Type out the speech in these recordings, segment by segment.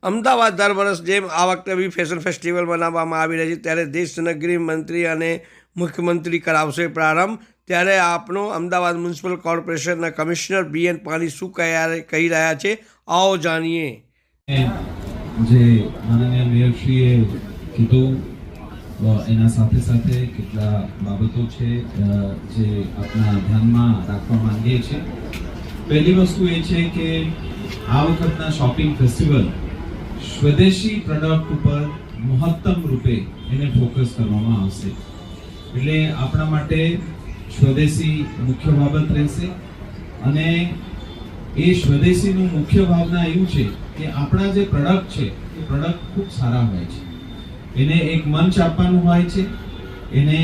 અમદાવાદ દર વર્ષ જેમ આ વખતે બી ફેશન ફેસ્ટિવલ મનાવવામાં આવી રહી છે ત્યારે દેશનગરી મંત્રી અને મુખ્યમંત્રી કરાવશે પ્રારંભ। ત્યારે આપણો અમદાવાદ મ્યુનિસિપલ કોર્પોરેશનના કમિશનર BN પાની શું કહી રહ્યા છે, આવો જાણીએ। જે માનનીય મેયરશ્રીએ કીધું એના સાથે સાથે કેટલા બાબતો છે જે આપણા ધ્યાનમાં રાખવા માંગીએ છીએ। પહેલી વસ્તુ એ છે કે આ વખતના શોપિંગ ફેસ્ટિવલ સ્વદેશી પ્રોડક્ટ ઉપર મહત્તમ રૂપે એને ફોકસ કરવામાં આવશે। એટલે આપણા માટે સ્વદેશી મુખ્ય બાબત રહેશે અને એ સ્વદેશીનું મુખ્ય ભાવના એવું છે કે આપણા જે પ્રોડક્ટ છે એ પ્રોડક્ટ ખૂબ સારા હોય છે, એને એક મંચ આપવાનું હોય છે, એને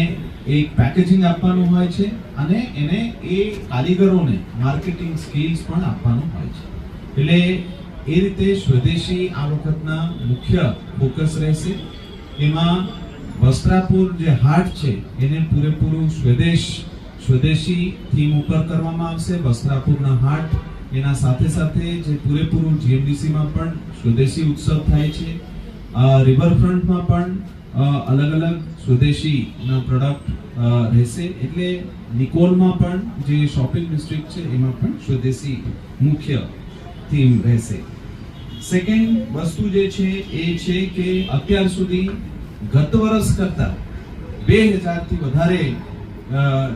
એક પેકેજિંગ આપવાનું હોય છે અને એને એ કારીગરોને માર્કેટિંગ સ્કિલ્સ પણ આપવાનું હોય છે। એટલે એ રીતે સ્વદેશી આ વખતના મુખ્ય ફોકસ રહેશે। એમાં વસ્ત્રાપુર જે હાટ છે એને પૂરેપૂરું સ્વદેશી થીમ ઉપર કરવામાં આવશે। વસ્ત્રાપુરના હાટ એના સાથે સાથે જે પૂરેપૂરું GMDC માં પણ સ્વદેશી ઉત્સવ થાય છે, રિવરફ્રન્ટમાં પણ અલગ અલગ સ્વદેશીના પ્રોડક્ટ રહેશે। એટલે નિકોલમાં પણ જે શોપિંગ ડિસ્ટ્રિક્ટ છે એમાં પણ સ્વદેશી મુખ્ય થીમ રહેશે। સેકન્ડ વસ્તુ જે છે એ છે કે અત્યાર સુધી ગત વર્ષ કરતા 2000 થી વધારે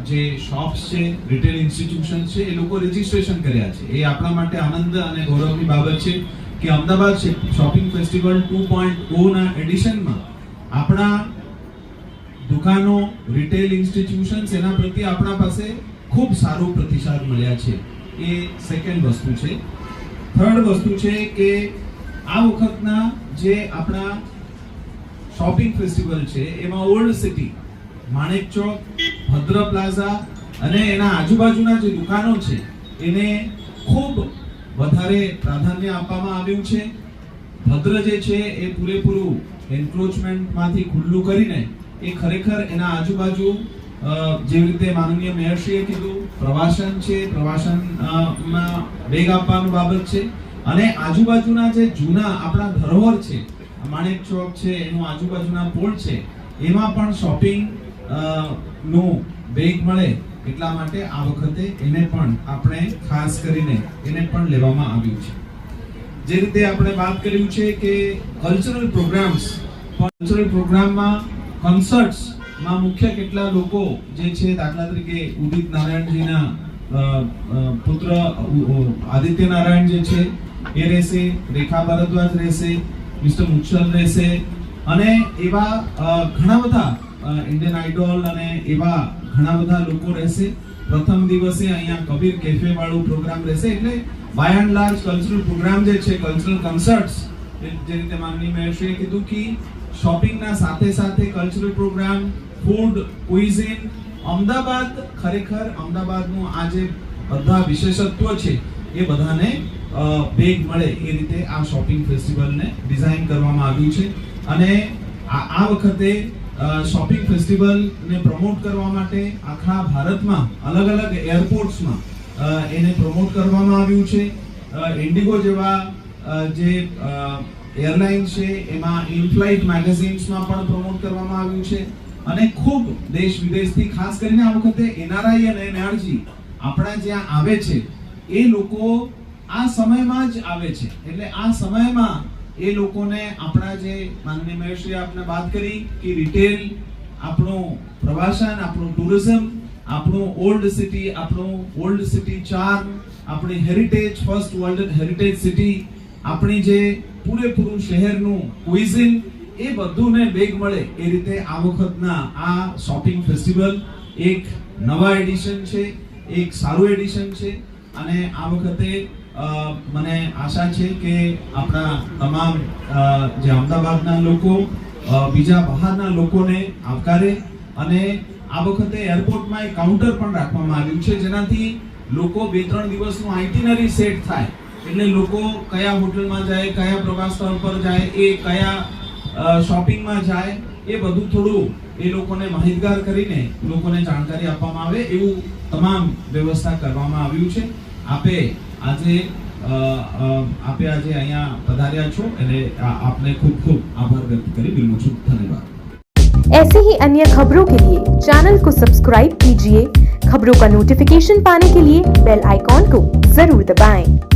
જે શોપ્સ છે, રિટેલ ઇન્સ્ટિટ્યુશન છે એ લોકો રજીસ્ટ્રેશન કર્યા છે। એ આપણા માટે આનંદ અને ગૌરવની બાબત છે કે અમદાવાદ શોપિંગ ફેસ્ટિવલ 2.0 ના એડિશનમાં આપણા દુકાનો, રિટેલ ઇન્સ્ટિટ્યુશન્સ એના પ્રત્યે આપણા પાસે ખૂબ સારો પ્રતિસાદ મળ્યા છે। એ સેકન્ડ વસ્તુ છે। થર્ડ વસ્તુ છે કે આ વખતના જે આપણા શોપિંગ ફેસ્ટિવલ છે એમાં ઓલ્ડ સિટી, માણેક ચોક, ભદ્ર પ્લાઝા અને એના આજુબાજુના જે દુકાનો છે એને ખૂબ વધારે પ્રાધાન્ય આપવામાં આવ્યું છે। ભદ્ર જે છે એ પૂરેપૂરું એન્ક્રોચમેન્ટમાંથી ખુલ્લું કરીને એ ખરેખર એના આજુબાજુ જેવી રીતે માનનીય મેયરશ્રીએ કીધું પ્રવાસન છે, પ્રવાસનમાં વેગ આપવાનું બાબત છે અને આજુબાજુના જે જૂના આપણા ધરોહર છે, માણેક ચોક છે, એનું આજુબાજુના પોળ છે, એમાં પણ શોપિંગ નું વેગ મળે એટલા માટે આ વખતે એને પણ આપણે ખાસ કરીને એને પણ લેવામાં આવ્યું છે। જે રીતે આપણે વાત કર્યું છે કે કલ્ચરલ પ્રોગ્રામમાં કોન્સર્ટ્સ માં મુખ્ય કેટલા લોકો જે છે, દાખલા તરીકે ઉદિત નારાયણજીના પુત્ર આદિત્ય નારાયણ જે છે એ રહેશે, રેખા ભારદ્વાજ રહેશે, મિસ્ટર મુચ્છલ રહેશે અને એવા ઘણા બધા ઇન્ડિયન આઇડોલ અને એવા ઘણા બધા લોકો રહેશે। પ્રથમ દિવસે અહીંયા કબીર કેફે વાળું પ્રોગ્રામ રહેશે। એટલે by and large cultural program જે છે, કલ્ચરલ કોન્સર્ટ્સ, જે રીતે માનનીય મેયરશ્રીએ કીધું કે શોપિંગના સાથે સાથે cultural program, food, cuisine, Ahmedabad ખરેખર અમદાવાદનું આ જે બધા વિશેષત્વ છે એ બધાને વેગ મળે એ રીતે આ શોપિંગ ફેસ્ટિવલને ડિઝાઇન કરવામાં આવ્યું છે। અને આ વખતે શોપિંગ ફેસ્ટિવલને પ્રમોટ કરવા માટે આખા ભારતમાં અલગ અલગ એરપોર્ટ્સમાં એને પ્રમોટ કરવામાં આવ્યું છે। ઇન્ડિગો જેવા જે એરલાઇન છે એમાં ઇનફ્લાઇટ મેગેઝિન્સમાં પણ પ્રમોટ કરવામાં આવ્યું છે અને ખૂબ દેશ વિદેશથી ખાસ કરીને આ વખતે NRI અને NRG આપણા જ્યાં આવે છે એ લોકો આ સમયમાં જ આવે છે। એટલે આ સમયમાં એ લોકોને આપણા જે માનનીય મેયરશ્રીએ આપને વાત કરી કે રિટેલ, આપણું પ્રવાસન, આપણું ટુરિઝમ, આપણું ઓલ્ડ સિટી ચાર્મ, આપણી heritage, first world heritage city, આપણી જે પૂરેપૂરું શહેરનું ક્વિઝિન, એ બધુંને વેગ મળે એ રીતે આ વખતના આ શોપિંગ ફેસ્ટિવલ એક નવા એડિશન છે, એક સારું એડિશન છે અને આ વખતે મને આશા છે કે આપણા તમામ જે અમદાવાદના લોકો બીજા બહારના લોકોને આવકારે અને આ વખતે એરપોર્ટમાં એક કાઉન્ટર પણ રાખવામાં આવ્યું છે જેનાથી લોકો 2-3 દિવસનું આઇટિનરી સેટ થાય। એટલે લોકો કયા હોટલમાં જાય, કયા પ્રવાસ સ્થળ પર જાય, એ કયા શોપિંગમાં જાય, એ બધું થોડું એ લોકોને માહિતગાર કરીને લોકોને જાણકારી આપવામાં આવે એવું તમામ વ્યવસ્થા કરવામાં આવ્યું છે। આપે આજે આપે આજે અહીંયા પધાર્યા છો અને આપને ખૂબ ખૂબ આભાર વ્યક્ત કરી વિરમું છું. ધન્યવાદ. ऐसे ही अन्य खबरों के लिए चैनल को सब्सक्राइब कीजिए। खबरों का नोटिफिकेशन पाने के लिए बेल आइकॉन को जरूर दबाएं।